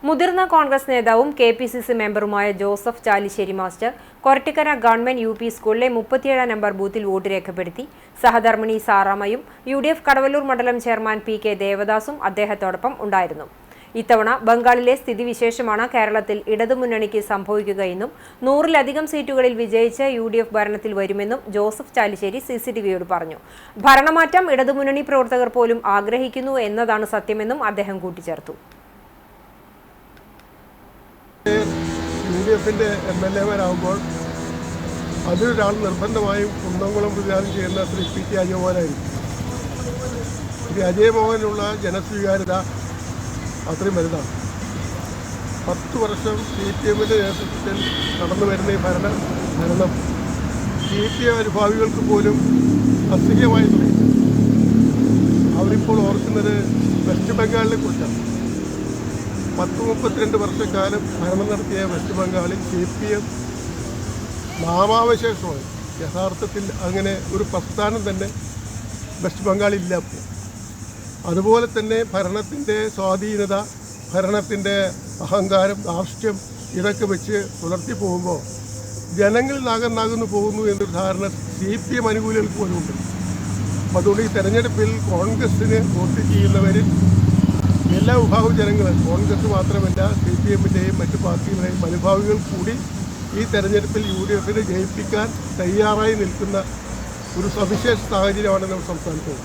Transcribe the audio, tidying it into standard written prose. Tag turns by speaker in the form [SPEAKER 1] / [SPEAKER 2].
[SPEAKER 1] മുതിർന്ന കോൺഗ്രസ് നേതാവും കെ.പി.സി.സി മെമ്പറുമായ Joseph Chalissery master Korattikkara government UP. സ്കൂളിലെ 37 നമ്പർ ബൂത്തിൽ വോട്ട് രേഖപ്പെടുത്തി. സഹധർമ്മിണി സാറാമ്മയും യു.ഡി.എഫ് കടവല്ലൂർ മണ്ഡലം ചെയർമാൻ പി.കെ. ദേവദാസും അദ്ദേഹത്തോടൊപ്പം ഉണ്ടായിരുന്നു. ഇത്തവണ ബംഗാളിലെ സ്ഥിതിവിശേഷമാണ് കേരളത്തിൽ ഇടതുമുന്നണിക്ക് സംഭവിക്കുകയെന്നും 100-ലധികം സീറ്റുകളിൽ വിജയിച്ച് യു.ഡി.എഫ് ഭരണത്തിൽ വരുമെന്നും ജോസഫ് ചാലിശ്ശേരി CCTVയോട് പറഞ്ഞു. ഭരണമാറ്റം ഇടതുമുന്നണി പ്രവർത്തകർ പോലും ആഗ്രഹിക്കുന്നു എന്നതാണ് സത്യമെന്നും അദ്ദേഹം കൂട്ടിച്ചേർത്തു.
[SPEAKER 2] യു.ഡി.എഫിൻ്റെ MLA-മാരാകുമ്പോൾ അതിലൊരാൾ നിർബന്ധമായും കുന്നംകുളം പ്രതിദാനം ചെയ്യുന്ന ശ്രീ P.K. അജയമോഹനായിരിക്കും. ശ്രീ അജയമോഹനുള്ള ജനസ്വീകാര്യത അത്രയും വലുതാണ്. 10 വർഷം CPM-ൻ്റെ നേതൃത്വത്തിൽ നടന്നു വരുന്ന ഈ ഭരണം CPM അനുഭാവികൾക്ക് പോലും അസഹ്യമായി തുടങ്ങി. അവരിപ്പോൾ ഓർക്കുന്നത് വെസ്റ്റ് ബംഗാളിനെ കുറിച്ചാണ്. 32 വർഷക്കാലം ഭരണം നടത്തിയ വെസ്റ്റ് ബംഗാളിൽ CPM നാമാവശേഷമായി. യഥാർത്ഥത്തിൽ അങ്ങനെ ഒരു പ്രസ്ഥാനം തന്നെ വെസ്റ്റ് ബംഗാളില്ല. അതുപോലെ തന്നെ ഭരണത്തിൻ്റെ സ്വാധീനത, ഭരണത്തിൻ്റെ അഹങ്കാരം, ധാർഷ്ട്യം ഇതൊക്കെ വെച്ച് പുലർത്തി പോകുമ്പോൾ ജനങ്ങൾ നാഗന്നു പോകുന്നു എന്നൊരു ധാരണ CPM അനുകൂലികൾക്ക് പോലും ഉണ്ട്. അപ്പോൾ അതുകൊണ്ട് ഈ തെരഞ്ഞെടുപ്പിൽ കോൺഗ്രസ്സിന് വോട്ട് ചെയ്യുന്നവരിൽ എല്ലാ വിഭാഗം ജനങ്ങൾ, കോൺഗ്രസ് മാത്രമല്ല CPM-ൻ്റെയും മറ്റു പാർട്ടികളുടെയും അനുഭാവികൾ കൂടി ഈ തെരഞ്ഞെടുപ്പിൽ യു.ഡി.എഫിനെ ജയിപ്പിക്കാൻ തയ്യാറായി നിൽക്കുന്ന ഒരു സവിശേഷ സാഹചര്യമാണ് നമ്മുടെ സംസ്ഥാനത്തുള്ളത്.